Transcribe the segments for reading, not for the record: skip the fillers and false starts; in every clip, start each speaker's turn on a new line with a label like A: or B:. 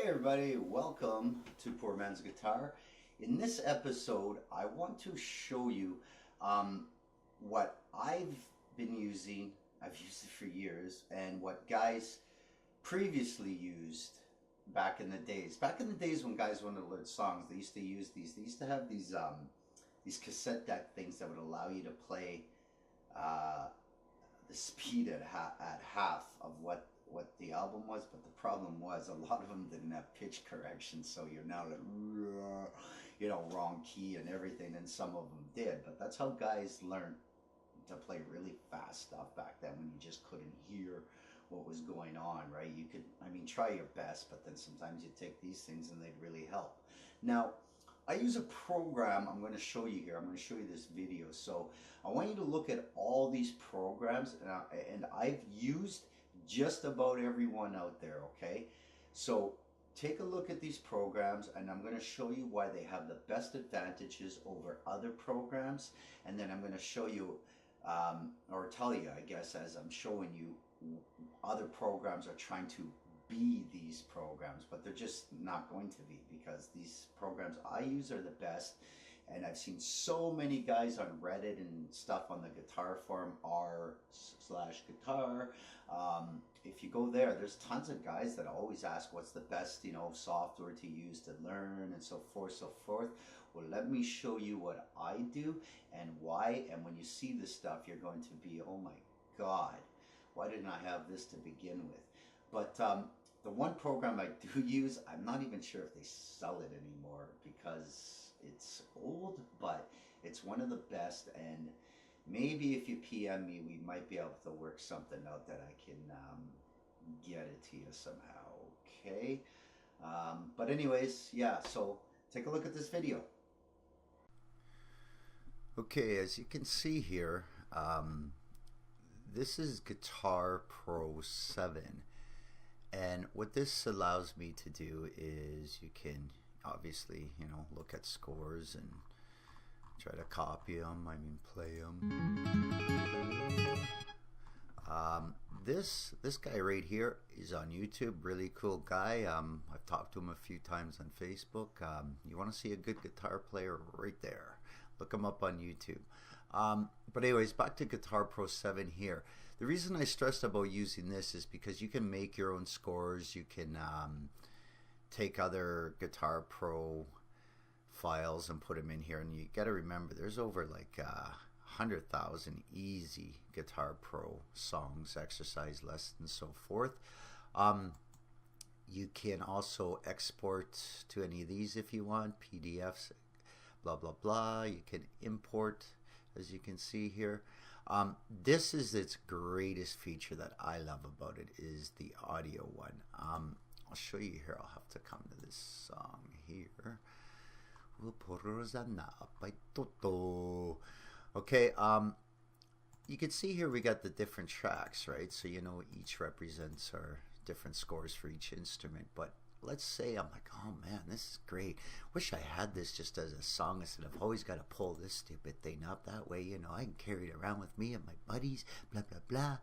A: Hey everybody, welcome to Poor Man's Guitar. In this episode, I want to show you what I've been using. I've used it for years, and what guys previously used back in the days. Back in the days when guys wanted to learn songs, they used to use these. They used to have these cassette deck things that would allow you to play the speed at half of what the album was, but the problem was a lot of them didn't have pitch correction, so you're now like, wrong key and everything, and some of them did. But that's how guys learned to play really fast stuff back then, when you just couldn't hear what was going on, right? You could, try your best, but then sometimes you take these things and they'd really help. Now, I use a program I'm going to show you here. I'm going to show you this video. So I want you to look at all these programs, and I've used just about everyone out there, okay? So take a look at these programs, and I'm going to show you why they have the best advantages over other programs, and then I'm going to show you, or tell you, I guess, as I'm showing you, other programs are trying to be these programs, but they're just not going to be, because these programs I use are the best. And I've seen so many guys on Reddit and stuff on the guitar forum, r/guitar. If you go there, there's tons of guys that always ask what's the best, software to use to learn, and so forth, so forth. Well, let me show you what I do and why. And when you see this stuff, you're going to be, oh my God, why didn't I have this to begin with? But the one program I do use, I'm not even sure if they sell it anymore, because it's old, but it's one of the best, and maybe if you PM me, we might be able to work something out that I can get it to you somehow, okay? But anyways, yeah, so take a look at this video. Okay, as you can see here, this is Guitar Pro 7, and what this allows me to do is you can obviously, look at scores and try to copy them, play them. This guy right here is on YouTube, really cool guy. I've talked to him a few times on Facebook. You want to see a good guitar player, right there, look him up on YouTube. But anyways, back to Guitar Pro 7 here. The reason I stressed about using this is because you can make your own scores. You can take other Guitar Pro files and put them in here, and you got to remember there's over like 100,000 easy Guitar Pro songs, exercise lessons, so forth. You can also export to any of these if you want, PDFs, blah blah blah. You can import, as you can see here. This is its greatest feature that I love about it, is the audio one. I'll show you here. I'll have to come to this song here. Okay, you can see here we got the different tracks, right? So each represents our different scores for each instrument. But let's say I'm like, oh man, this is great. Wish I had this just as a song instead of always got to pull this stupid thing up. That way, I can carry it around with me and my buddies, blah blah blah.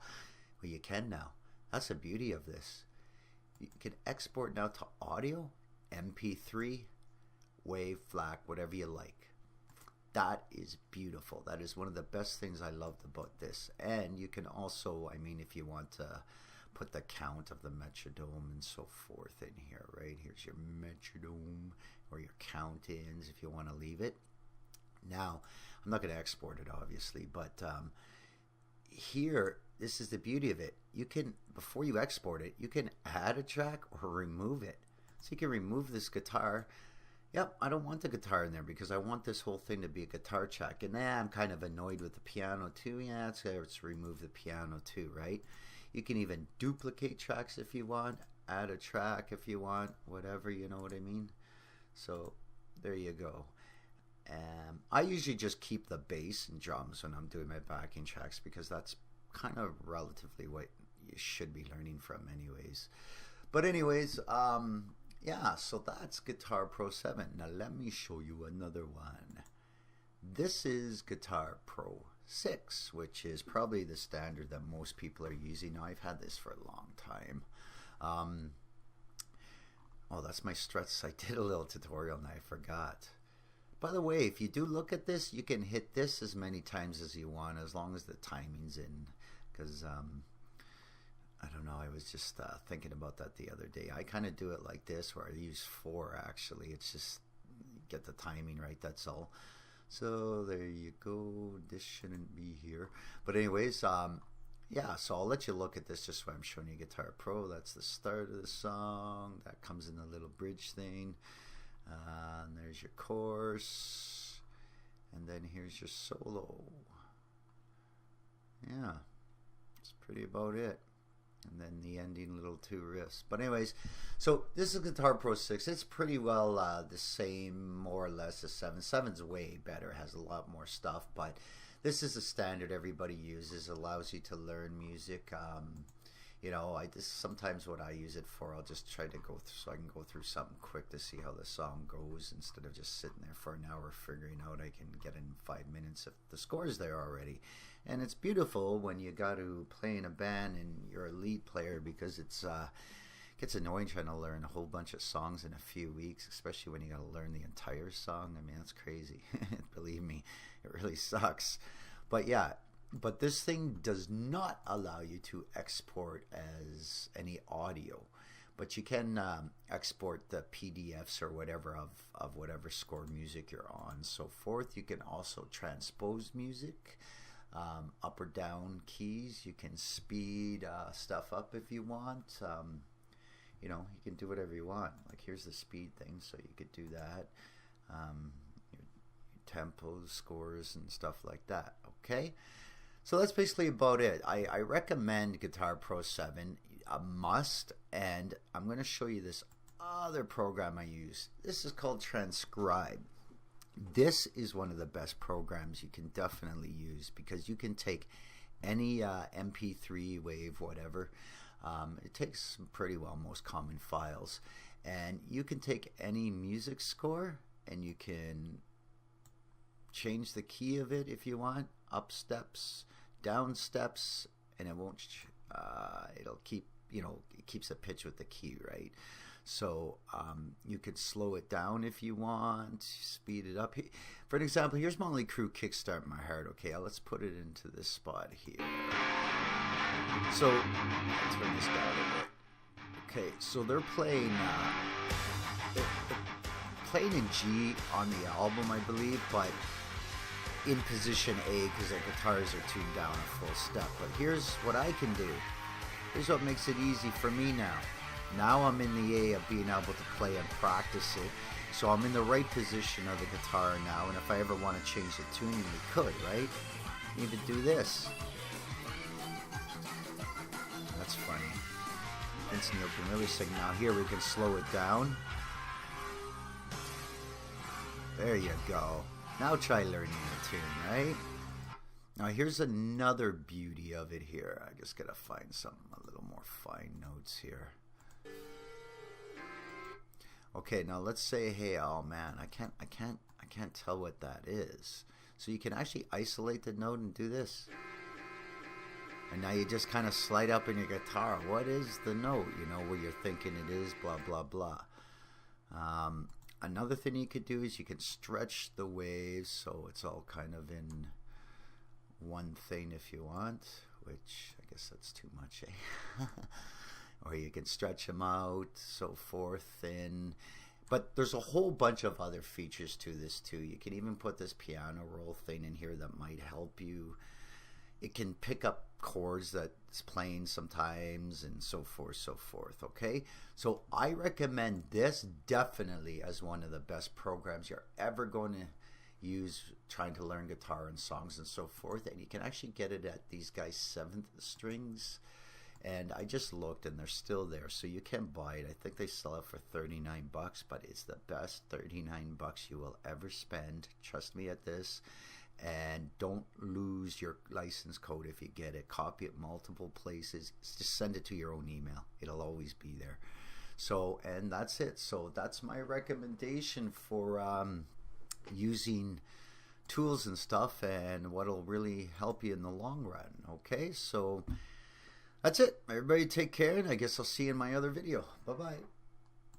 A: Well, you can now. That's the beauty of this. You can export now to audio, MP3, WAV, FLAC, whatever you like. That is beautiful. That is one of the best things I loved about this. And you can also, if you want to put the count of the metronome and so forth in here, right? Here's your metronome, or your count-ins if you want to leave it. Now, I'm not going to export it, obviously, but here, this is the beauty of it. You can, before you export it, you can add a track or remove it. So you can remove this guitar. Yep, I don't want the guitar in there because I want this whole thing to be a guitar track. And I'm kind of annoyed with the piano too. Yeah, let's remove the piano too, right? You can even duplicate tracks if you want, add a track if you want, whatever, you know what I mean? So there you go. I usually just keep the bass and drums when I'm doing my backing tracks, because that's kind of relatively what you should be learning from anyways. But anyways, yeah, so that's Guitar Pro 7. Now let me show you another one. This is Guitar Pro 6, which is probably the standard that most people are using. Now, I've had this for a long time. Oh, that's my struts. I did a little tutorial and I forgot. By the way, if you do look at this, you can hit this as many times as you want, as long as the timing's in. Because, I don't know, I was just thinking about that the other day. I kind of do it like this, where I use 4, actually. It's just, get the timing right, that's all. So, there you go. This shouldn't be here. But anyways, yeah, so I'll let you look at this just while I'm showing you Guitar Pro. That's the start of the song. That comes in the little bridge thing. And there's your chorus, and then here's your solo. Yeah, that's pretty about it. And then the ending little 2 riffs. But anyways, so this is Guitar Pro 6. It's pretty well the same, more or less, as 7. 7's way better, has a lot more stuff, but this is a standard everybody uses. Allows you to learn music. You know, sometimes what I use it for, I'll just try to go through, so I can go through something quick to see how the song goes, instead of just sitting there for an hour figuring out. I can get in 5 minutes if the score's there already. And it's beautiful when you got to play in a band and you're a lead player, because it gets annoying trying to learn a whole bunch of songs in a few weeks, especially when you got to learn the entire song. I mean, that's crazy. Believe me, it really sucks. But yeah. But this thing does not allow you to export as any audio, but you can export the PDFs or whatever of whatever score music you're on, so forth. You can also transpose music, up or down keys. You can speed stuff up if you want. You know, you can do whatever you want. Like, here's the speed thing, so you could do that. Your tempos, scores, and stuff like that. Okay. So that's basically about it. I recommend Guitar Pro 7, a must, and I'm going to show you this other program I use. This is called Transcribe. This is one of the best programs you can definitely use, because you can take any MP3, wave, whatever. It takes pretty well most common files, and you can take any music score and you can change the key of it if you want, up steps, down steps, and it won't it'll keep, you know, it keeps the pitch with the key, right? So you could slow it down if you want, speed it up. For an example, here's Motley Crue Kickstart My Heart. Okay, let's put it into this spot here. So let's turn this down a bit. Okay, so they're playing in G on the album, I believe, but in position A, because their guitars are tuned down a full step. But here's what I can do. Here's what makes it easy for me now. Now I'm in the A of being able to play and practice it. So I'm in the right position of the guitar now, and if I ever want to change the tuning, we could, right? Even do this. That's funny. Vince Neil can really sing. Now here we can slow it down. There you go. Now try learning the tune, right? Now here's another beauty of it here. I just gotta find something a little more fine notes here. Okay, now let's say, hey, oh man, I can't tell what that is. So you can actually isolate the note and do this. And now you just kind of slide up in your guitar. What is the note? You know, where you're thinking it is, blah, blah, blah. Another thing you could do is you can stretch the waves so it's all kind of in one thing if you want, which I guess that's too much, eh? Or you can stretch them out, so forth. But there's a whole bunch of other features to this too. You can even put this piano roll thing in here that might help you. It can pick up chords that's playing sometimes, and so forth, okay? So I recommend this definitely as one of the best programs you're ever going to use trying to learn guitar and songs and so forth. And you can actually get it at these guys' 7th Strings. And I just looked and they're still there, so you can buy it. I think they sell it for $39, but it's the best $39 you will ever spend. Trust me at this. And don't lose your license code if you get it. Copy it multiple places. Just send it to your own email. It'll always be there. So, and that's it. So that's my recommendation for using tools and stuff, and what'll really help you in the long run. Okay, so that's it. Everybody take care, and I guess I'll see you in my other video. Bye-bye.